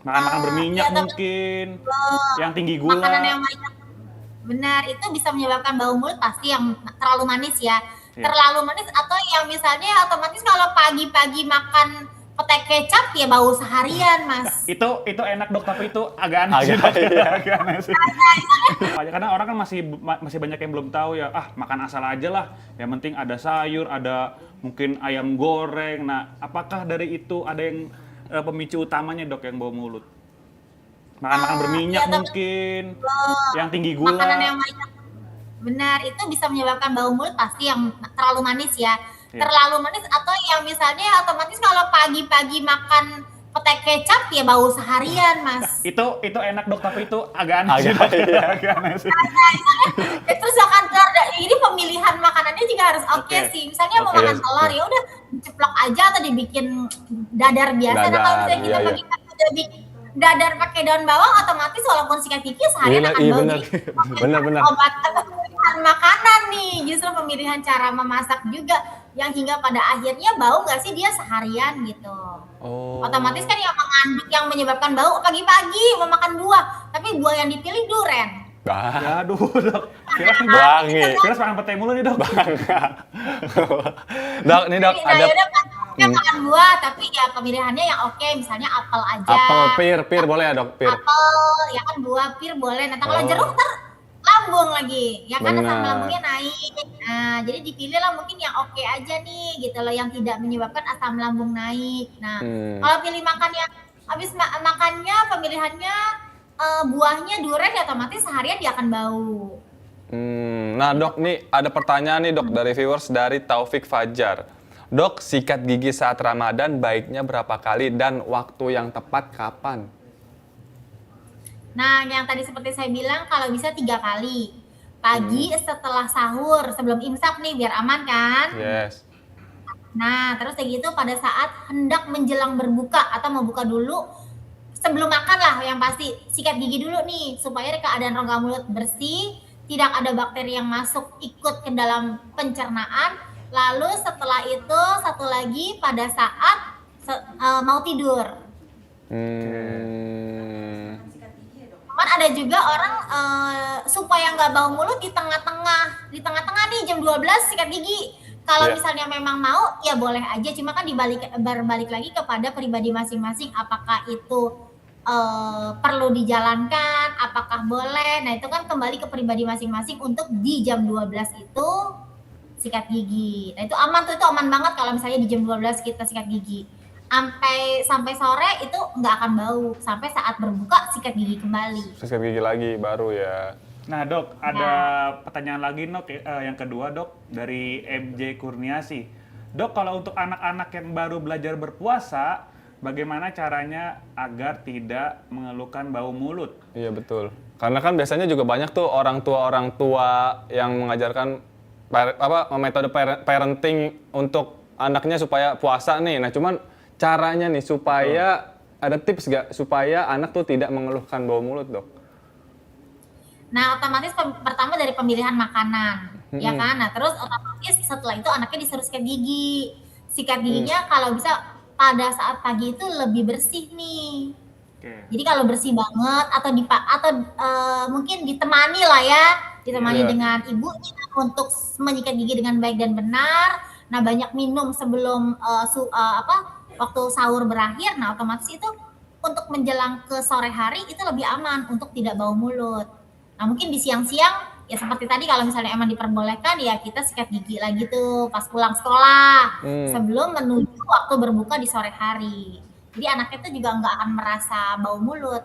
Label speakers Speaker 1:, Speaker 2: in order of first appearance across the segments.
Speaker 1: Makan-makan berminyak
Speaker 2: Iya, tapi
Speaker 1: mungkin,
Speaker 2: kalau
Speaker 1: yang tinggi
Speaker 2: makanan
Speaker 1: gula.
Speaker 2: yang banyak benar, itu bisa menyebabkan bau mulut pasti yang terlalu manis ya.
Speaker 1: Iya.
Speaker 2: Terlalu manis atau yang misalnya otomatis kalau pagi-pagi makan petai kecap ya bau seharian,
Speaker 1: Nah,
Speaker 2: Mas.
Speaker 1: itu enak dok, tapi itu agak aneh sih
Speaker 3: Agak
Speaker 1: dok ya,
Speaker 3: iya.
Speaker 1: agak aneh sih. Karena orang kan masih banyak yang belum tahu ya, makan asal aja lah. Yang penting ada sayur, ada mungkin ayam goreng. Nah, apakah dari itu ada yang pemicu utamanya dok yang bau mulut? Makan-makan
Speaker 2: Iya,
Speaker 1: berminyak
Speaker 2: tapi
Speaker 1: mungkin,
Speaker 2: kalau
Speaker 1: yang tinggi
Speaker 2: makanan
Speaker 1: gula.
Speaker 2: yang banyak benar, itu bisa menyebabkan bau mulut pasti yang terlalu manis ya.
Speaker 1: Iya.
Speaker 2: Terlalu manis atau yang misalnya otomatis kalau pagi-pagi makan petai kecap ya bau seharian,
Speaker 1: Nah,
Speaker 2: Mas.
Speaker 1: itu enak dok, tapi itu agak aneh sih
Speaker 3: Agak
Speaker 1: dok ya,
Speaker 3: iya.
Speaker 1: agak aneh sih.
Speaker 2: Terus akan ini pemilihan makanannya juga harus oke
Speaker 1: Oke,
Speaker 2: sih. Misalnya mau
Speaker 1: oke.
Speaker 2: makan
Speaker 3: Yes,
Speaker 2: telur ya udah ceplok aja atau dibikin dadar biasa. Nah kalau
Speaker 3: dadar,
Speaker 2: misalnya kita
Speaker 3: iya iya.
Speaker 2: pagi-pagi udah bikin dadar pakai daun bawang, otomatis walaupun sikat gigi seharian
Speaker 3: Iya,
Speaker 2: akan
Speaker 3: iya
Speaker 2: bau.
Speaker 3: benar.
Speaker 2: Jadi
Speaker 3: Benar benar.
Speaker 2: obat atau pemilihan makanan nih, justru pemilihan cara memasak juga yang hingga pada akhirnya bau nggak sih dia seharian gitu. Otomatis
Speaker 3: Oh.
Speaker 2: kan yang mengandung yang menyebabkan bau pagi-pagi mau makan buah, tapi buah yang dipilih duren.
Speaker 3: Bah,
Speaker 1: Ya aduh dok, Firas nih dok,
Speaker 3: wangi.
Speaker 1: Firas makan petai mulu nih dok.
Speaker 3: Dok, nih dok,
Speaker 2: Jadi, nah
Speaker 3: ada
Speaker 2: yaudah kan makan buah, tapi ya pemilihannya yang oke, misalnya apel aja.
Speaker 3: apel, pir boleh ya dok, pir?
Speaker 2: Apel, ya kan buah, pir boleh. Nah kalau
Speaker 3: Oh,
Speaker 2: jeruk ntar lambung lagi, ya kan asam
Speaker 3: benar.
Speaker 2: lambungnya naik. Nah jadi dipilih lah mungkin yang oke aja nih, gitu loh, yang tidak menyebabkan asam lambung naik. Nah
Speaker 3: Hmm.
Speaker 2: kalau pilih makan yang habis makannya pemilihannya buahnya duren ya otomatis seharian dia akan bau.
Speaker 3: Nah dok, nih ada pertanyaan nih dok dari viewers dari Taufik Fajar. Dok, sikat gigi saat Ramadan baiknya berapa kali dan waktu yang tepat kapan?
Speaker 2: Nah, yang tadi seperti saya bilang, kalau bisa 3 kali. Pagi setelah sahur, sebelum imsak nih, biar aman kan?
Speaker 3: Yes.
Speaker 2: Nah, terus kayak gitu pada saat hendak menjelang berbuka atau mau buka dulu, sebelum makan lah yang pasti sikat gigi dulu nih, supaya keadaan rongga mulut bersih, tidak ada bakteri yang masuk ikut ke dalam pencernaan. Lalu setelah itu, satu lagi pada saat mau tidur. Cuman ada juga orang supaya nggak bau mulut di tengah-tengah nih jam 12 sikat gigi. Kalau
Speaker 3: Iya.
Speaker 2: misalnya memang mau ya boleh aja, cuma kan berbalik lagi kepada pribadi masing-masing apakah itu perlu dijalankan, apakah boleh. Nah, itu kan kembali ke pribadi masing-masing untuk di jam 12 itu sikat gigi. Nah, itu aman tuh, itu aman banget kalau misalnya di jam 12 kita sikat gigi. Sampai sore itu nggak akan bau, sampai saat berbuka sikat gigi kembali.
Speaker 3: Sikat gigi lagi baru ya.
Speaker 1: Nah dok, ada pertanyaan lagi dok, yang kedua dok, dari MJ Kurniasi. Dok, kalau untuk anak-anak yang baru belajar berpuasa, bagaimana caranya agar tidak mengeluhkan bau mulut?
Speaker 3: Iya betul. Karena kan biasanya juga banyak tuh orang tua yang mengajarkan metode parenting untuk anaknya supaya puasa nih. Nah, cuman caranya nih supaya ada tips gak supaya anak tuh tidak mengeluhkan bau mulut, dok?
Speaker 2: Nah, otomatis pertama dari pemilihan makanan, ya kan? Nah, terus otomatis setelah itu anaknya disuruh sikat gigi. Sikat giginya kalau bisa pada saat pagi itu lebih bersih nih.
Speaker 1: Oke.
Speaker 2: Jadi kalau bersih banget atau mungkin ditemani lah ya, ditemani
Speaker 3: Iya.
Speaker 2: dengan ibunya untuk menyikat gigi dengan baik dan benar. Nah, banyak minum sebelum waktu sahur berakhir. Nah, otomatis itu untuk menjelang ke sore hari itu lebih aman untuk tidak bau mulut. Nah, mungkin di siang-siang ya seperti tadi kalau misalnya emang diperbolehkan ya kita sikat gigi lagi tuh pas pulang sekolah sebelum menuju waktu berbuka di sore hari. Jadi anaknya tuh juga nggak akan merasa bau mulut.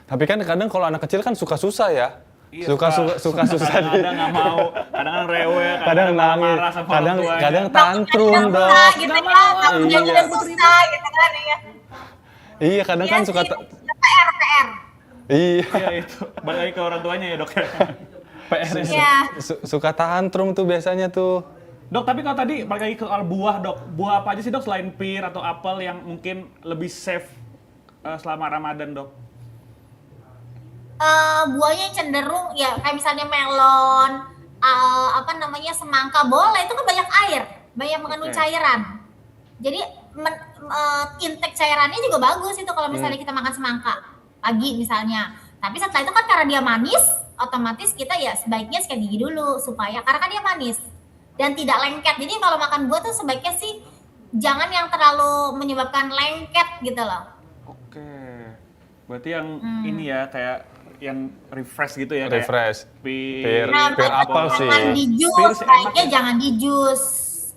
Speaker 3: Tapi kan kadang kalau anak kecil kan suka susah ya.
Speaker 1: Iya,
Speaker 3: Suka susah
Speaker 1: kadang nggak mau, kadang rewel,
Speaker 3: kadang nangis,
Speaker 1: marah sama orang tuanya.
Speaker 3: kadang tantrum,
Speaker 2: Susah
Speaker 3: dok.
Speaker 2: gitu ya, takutnya
Speaker 3: Iya.
Speaker 2: udah susah gitu kan ya.
Speaker 3: Iya, kadang
Speaker 2: Iya
Speaker 3: kan suka
Speaker 2: sih, PR.
Speaker 3: iya.
Speaker 1: Iya itu, balik lagi ke orang tuanya ya dok. PR.
Speaker 2: Iya.
Speaker 3: Suka tantrum tuh biasanya tuh.
Speaker 1: Dok, tapi kalau tadi balik lagi ke soal buah dok, buah apa aja sih dok selain pir atau apel yang mungkin lebih safe selama Ramadan dok?
Speaker 2: Buahnya cenderung ya kayak misalnya melon, semangka boleh, itu kan banyak air, banyak mengandung
Speaker 1: Oke.
Speaker 2: cairan. Jadi intake cairannya juga bagus itu kalau misalnya kita makan semangka pagi misalnya. Tapi setelah itu kan karena dia manis, otomatis kita ya sebaiknya sikat gigi dulu supaya karena kan dia manis dan tidak lengket. Jadi kalau makan buah tuh sebaiknya sih jangan yang terlalu menyebabkan lengket gitu loh.
Speaker 1: Oke. Berarti yang ini ya kayak yang refresh gitu ya
Speaker 3: Refresh.
Speaker 1: kayak
Speaker 3: Pir apel sih.
Speaker 2: Jangan di jus,
Speaker 1: Pir sih enak
Speaker 2: baiknya
Speaker 1: ya.
Speaker 2: jangan di jus.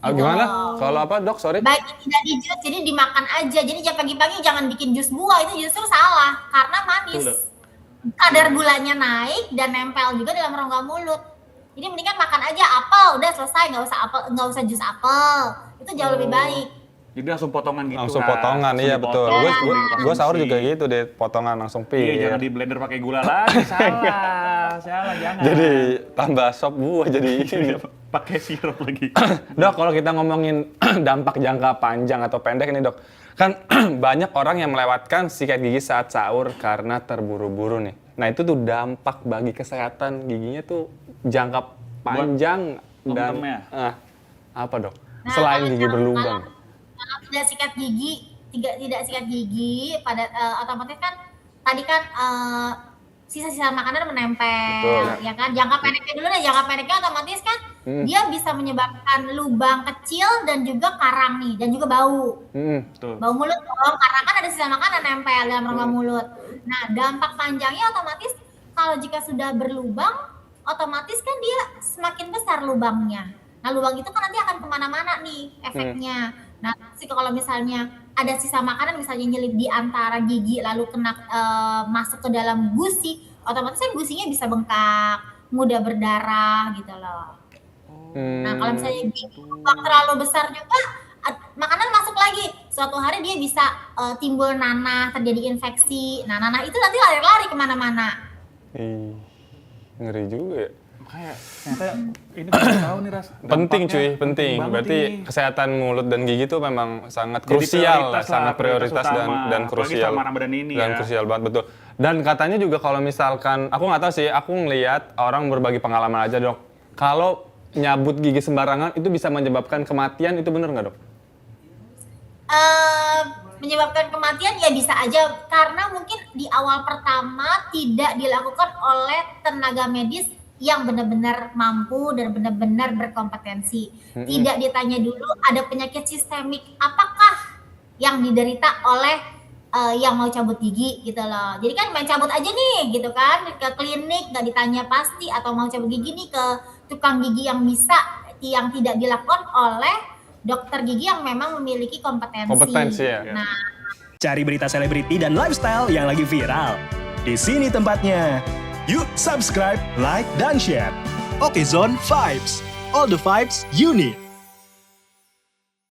Speaker 3: Ah,
Speaker 2: gitu
Speaker 3: gimana?
Speaker 2: loh.
Speaker 3: Kalau apa dok? Sorry.
Speaker 2: Baiknya tidak di jus, jadi dimakan aja. Jadi jangan pagi-pagi jangan bikin jus buah, itu justru salah karena manis.
Speaker 1: Betul.
Speaker 2: Kadar gulanya naik dan nempel juga dalam rongga mulut. Jadi mendingan makan aja apel, udah selesai, nggak usah jus apel. Itu jauh lebih baik.
Speaker 1: Jadi langsung potongan gitu
Speaker 3: Langsung
Speaker 1: kan?
Speaker 3: potongan, iya betul.
Speaker 1: dipotong,
Speaker 3: Gue
Speaker 1: dikonsumsi.
Speaker 3: sahur juga gitu deh, potongan langsung
Speaker 1: Iya,
Speaker 3: pir.
Speaker 1: jangan di blender pakai gula lagi, salah jangan.
Speaker 3: Jadi tambah sop buah jadi ini.
Speaker 1: pakai sirup lagi.
Speaker 3: Dok, kalau kita ngomongin dampak jangka panjang atau pendek ini dok, kan banyak orang yang melewatkan sikat gigi saat sahur karena terburu-buru nih. Nah itu tuh dampak bagi kesehatan giginya tuh jangka panjang dan
Speaker 1: long-term-nya?
Speaker 3: apa dok?
Speaker 2: Nah,
Speaker 3: Selain
Speaker 2: kalau
Speaker 3: gigi
Speaker 2: jangka-
Speaker 3: berlubang.
Speaker 2: Kalau tidak sikat gigi pada otomatis kan tadi kan sisa-sisa makanan menempel,
Speaker 3: Betul.
Speaker 2: ya kan? Jangka pendeknya dulu deh, jangka pendeknya otomatis kan dia bisa menyebabkan lubang kecil dan juga karang nih, dan juga bau.
Speaker 1: Betul.
Speaker 2: Bau mulut dong, karena kan ada sisa makanan nempel dalam rongga mulut. Nah, dampak panjangnya otomatis kalau jika sudah berlubang, otomatis kan dia semakin besar lubangnya. Nah, lubang itu kan nanti akan kemana-mana nih efeknya. Nah, kalau misalnya ada sisa makanan misalnya nyelip di antara gigi lalu kena masuk ke dalam gusi, otomatis kan gusinya bisa bengkak, mudah berdarah gitu loh. Nah, kalau misalnya lubang terlalu besar juga, makanan masuk lagi. Suatu hari dia bisa timbul nanah, terjadi infeksi. Nah, nanah itu nanti lari-lari kemana-mana.
Speaker 3: Ih, ngeri juga ya.
Speaker 1: Makanya ternyata ini baru tahu nih Ras.
Speaker 3: Penting
Speaker 1: Dampaknya
Speaker 3: cuy, penting.
Speaker 1: banget
Speaker 3: Berarti
Speaker 1: ini.
Speaker 3: kesehatan mulut dan gigi itu memang sangat
Speaker 1: Jadi
Speaker 3: krusial,
Speaker 1: prioritas lah,
Speaker 3: sangat prioritas
Speaker 1: prioritas
Speaker 3: dan
Speaker 1: utama. Apalagi
Speaker 3: krusial.
Speaker 1: selama Ramadan ini
Speaker 3: dan
Speaker 1: ya.
Speaker 3: krusial banget betul. Dan katanya juga kalau misalkan, aku nggak tahu sih, aku ngelihat orang berbagi pengalaman aja dok. Kalau nyabut gigi sembarangan itu bisa menyebabkan kematian, itu bener nggak dok?
Speaker 2: Menyebabkan kematian ya bisa aja karena mungkin di awal pertama tidak dilakukan oleh tenaga medis yang benar-benar mampu dan benar-benar berkompetensi. Tidak ditanya dulu ada penyakit sistemik apakah yang diderita oleh yang mau cabut gigi gitu loh. Jadi kan main cabut aja nih gitu kan ke klinik nggak ditanya pasti, atau mau cabut gigi nih ke tukang gigi yang tidak dilakukan oleh dokter gigi yang memang memiliki kompetensi.
Speaker 3: Kompetensi ya.
Speaker 2: Nah,
Speaker 4: Cari berita selebriti dan lifestyle yang lagi viral. Di sini tempatnya. Yuk subscribe, like, dan share. Oke Zone Vibes. All the vibes you need.